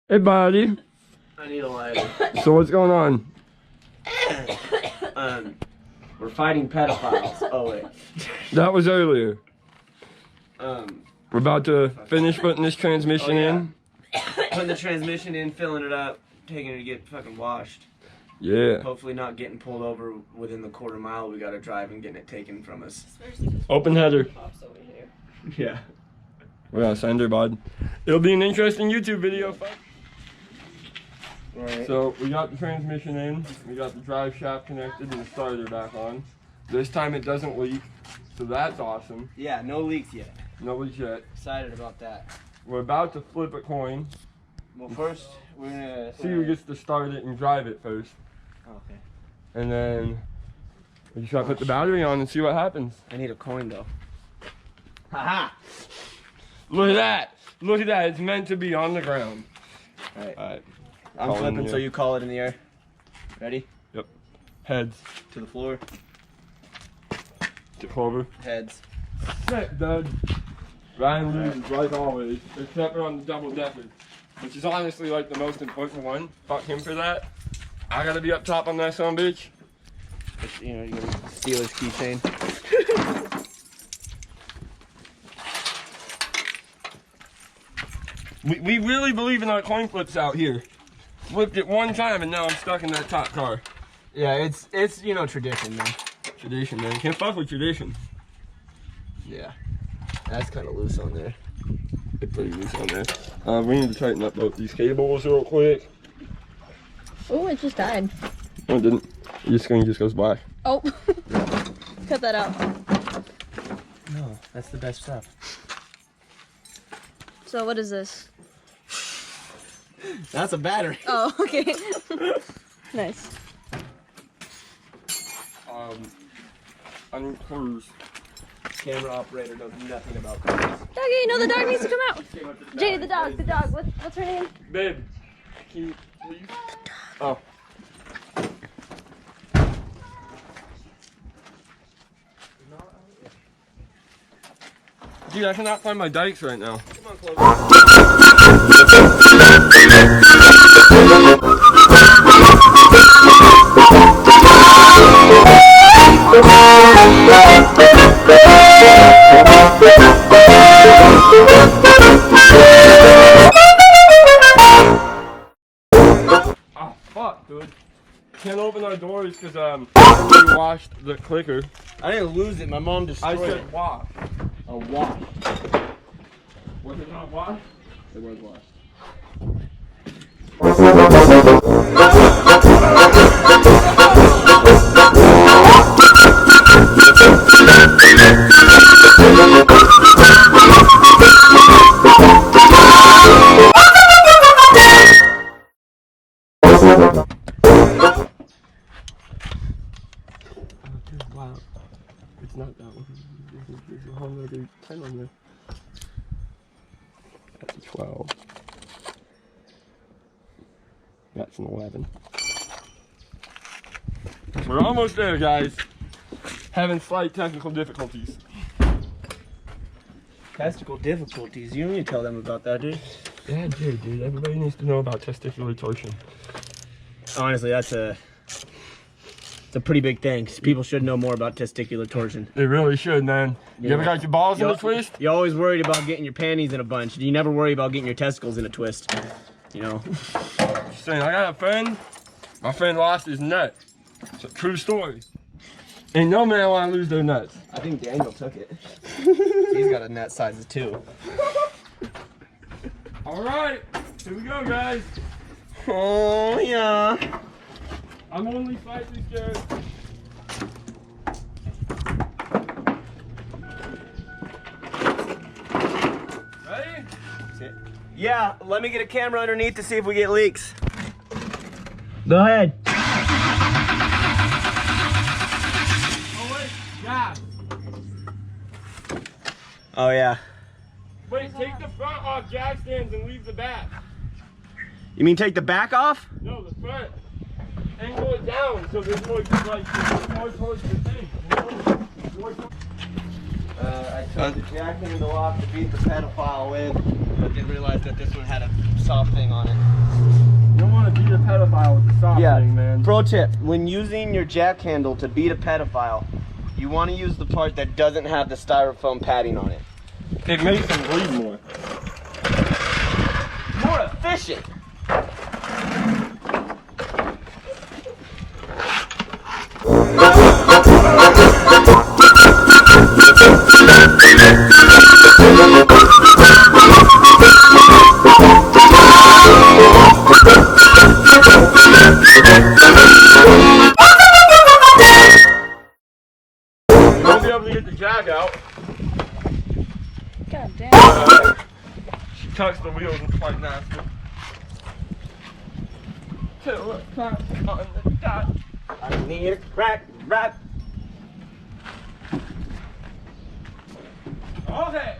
Hey, buddy. I need a lighter. So what's going on? We're fighting pedophiles. Oh wait. That was earlier. We're We're about to finish putting this transmission in. putting the transmission in, filling it up, taking it to get fucking washed. Yeah. Hopefully not getting pulled over within the quarter mile we gotta drive and getting it taken from us. Open header. Yeah. We're gonna send her, bud. It'll be an interesting YouTube video. Alright. So we got the transmission in, we got the drive shaft connected and the starter back on. This time it doesn't leak, so that's awesome. Yeah, no leaks yet. No leaks yet. Excited about that. We're about to flip a coin. Well, first we're gonna See who gets to start it and drive it first. Okay. And then we just gotta put the battery on and see what happens. I need a coin though. Haha! Look at that! Look at that, it's meant to be on the ground. Alright. I'm I'm flipping so you call it in the air. Ready? Yep. Heads. To the floor. To Clover. Heads. Set, Dud. Ryan loses like always, except for on the double decker, which is honestly like the most important one. Fuck him for that. I gotta be up top on that son bitch. You know, you're gonna steal his keychain. We really believe in our coin flips out here. Flipped it one time and now I'm stuck in that top car. Yeah, it's you know, tradition, man. Tradition, man. Can't fuck with tradition. Yeah. That's kind of loose on there. It's pretty loose on there. We need to tighten up both these cables real quick. Oh, it just died. No, it didn't. Your screen just goes black. Oh. Cut that out. No, that's the best stuff. So what is this? That's a battery. Oh, okay. Nice. On cruise. Camera operator knows nothing about cars. Doggy, no, the dog needs to come out. Janie, the dog. What's her name? Babe, can you please? Oh. Dude, I cannot find my dikes right now. Come on, Clover. Oh, fuck, dude. Can't open our doors because, we washed the clicker. I didn't lose it. My mom I destroyed it. said wash. A wash. Was it not washed? It was washed. Wow. It's not that one. There's a whole other 10 on there. That's a 12. That's an 11. We're almost there, guys. Having slight technical difficulties. Testicle difficulties. You don't need to tell them about that, dude. Yeah, dude. Everybody needs to know about testicular torsion. Honestly, it's a pretty big thing. People should know more about testicular torsion. They really should, man. You ever got your balls in a twist? You're always worried about getting your panties in a bunch. You never worry about getting your testicles in a twist. You know? Just saying, I got a friend. My friend lost his nut. It's a true story. Ain't no man want to lose their nuts. I think Daniel took it. He's got a net size of 2. All right, here we go, guys. Oh, yeah. I'm only slightly scared. Ready? Yeah, let me get a camera underneath to see if we get leaks. Go ahead. Oh, wait, gas. Oh, yeah. Wait, take the front off jack stands and leave the back. You mean take the back off? No, the front. Angle it down so there's more, like, more towards the thing. I took the jack handle off to beat the pedophile with. but didn't realize that this one had a soft thing on it. You don't want to beat a pedophile with the soft thing, man. Pro tip, when using your jack handle to beat a pedophile, you want to use the part that doesn't have the styrofoam padding on it. It makes them bleed more. More efficient. You'll be able to get the jag out. God damn. She tucks the wheels and it's quite nasty. Till it cracks on the dot. I need a crack right. Okay.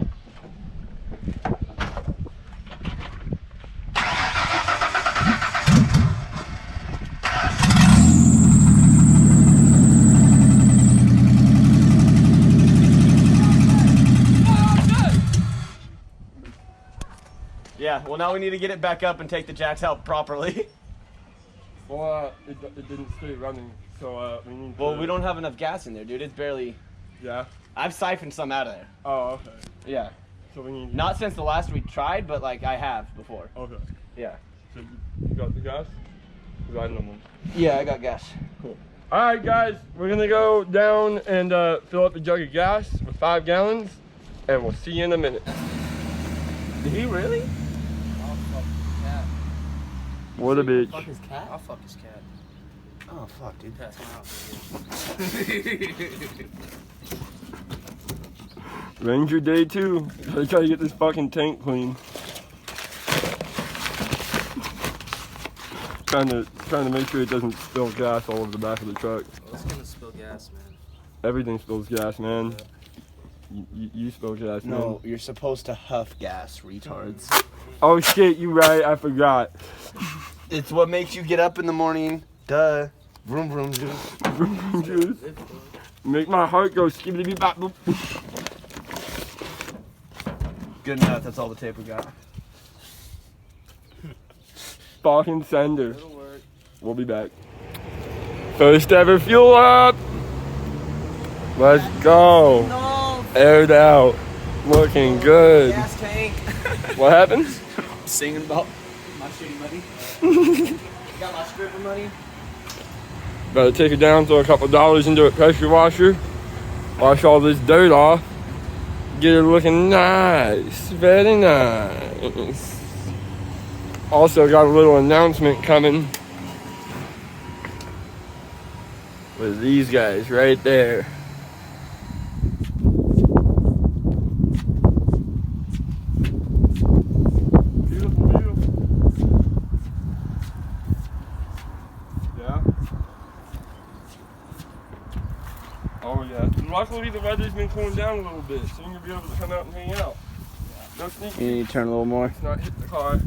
Yeah, well now we need to get it back up and take the jacks out properly. Well, it didn't stay running, so we need to... Well, we don't have enough gas in there, dude. It's barely... Yeah? I've siphoned some out of there. Oh, okay. Yeah. So we need... Not since the last we tried, but like I have before. Okay. Yeah. So you got the gas? Because I don't know. Yeah, I got gas. Cool. Alright guys, we're gonna go down and fill up a jug of gas with 5 gallons, and we'll see you in a minute. Did he really? I'll fuck his cat. What a bitch. Fuck his cat? I'll fuck his cat. Oh, fuck, dude. That's my house. Ranger day 2. Gotta try to get this fucking tank clean. Trying to make sure it doesn't spill gas all over the back of the truck. Well, it's gonna spill gas, man. Everything spills gas, man. You spill gas, man. No, you're supposed to huff gas, retards. Oh shit, you right, I forgot. It's what makes you get up in the morning. Duh. Vroom vroom juice. Juice. Make my heart go skibbity bop boop. Good enough, that's all the tape we got. Fucking sender. It'll work. We'll be back. First ever fuel up. Let's go. No! Aired out. Looking good. Gas tank! What happened? Singing about my shitty money. Got my stripper money. Better take it down, throw a couple dollars into a pressure washer. Wash all this dirt off. Get it looking nice. Very nice. Also got a little announcement coming with these guys right there. Beautiful view. Yeah. Oh yeah. And luckily the weather's been cooling down a little bit, so you're gonna be able to come out and hang out. No sneak You need to turn a little more. It's not hitting the car.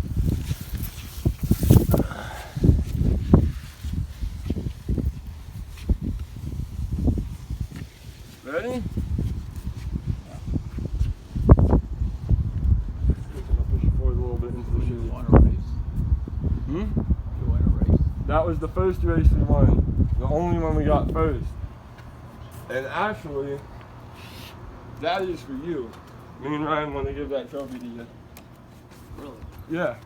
Ready? I'm gonna push it forward a little bit into the You shade. won a race. Hmm? You won a race. That was the first race we won. The only one we got first. And actually, that is for you. Me and Ryan want to give that trophy to you. Really? Yeah.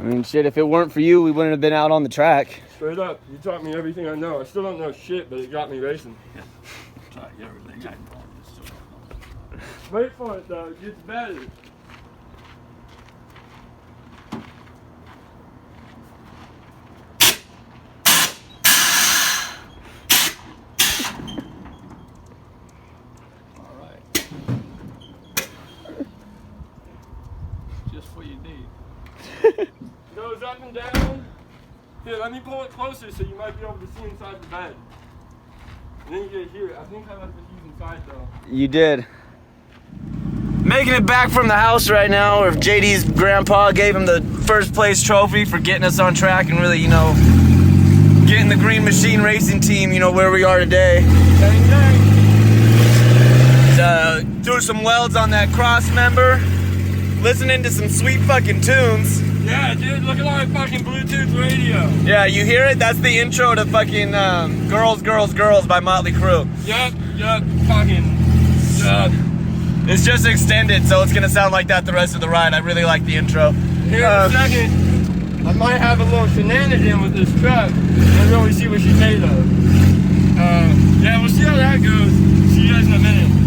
I mean, shit, if it weren't for you, we wouldn't have been out on the track. Straight up, you taught me everything I know. I still don't know shit, but it got me racing. Taught you everything I know. Just so you know. Wait for it though, it gets better. All right. Just what you need. Goes up and down. Here, let me pull it closer so you might be able to see inside the bed. And then you get here. I think I left the keys inside though. You did. Making it back from the house right now, where JD's grandpa gave him the first place trophy for getting us on track and really, you know, getting the Green Machine Racing team, you know, where we are today. Dang, dang. So threw some welds on that cross member. Listening to some sweet fucking tunes. Yeah, dude, look at our fucking Bluetooth radio. Yeah, you hear it? That's the intro to fucking Girls, Girls, Girls by Motley Crue. Yup, fucking, yup. It's just extended, so it's gonna sound like that the rest of the ride. I really like the intro. Here in a second, I might have a little shenanigan with this truck and really see what she's made of. Yeah, we'll see how that goes. See you guys in a minute.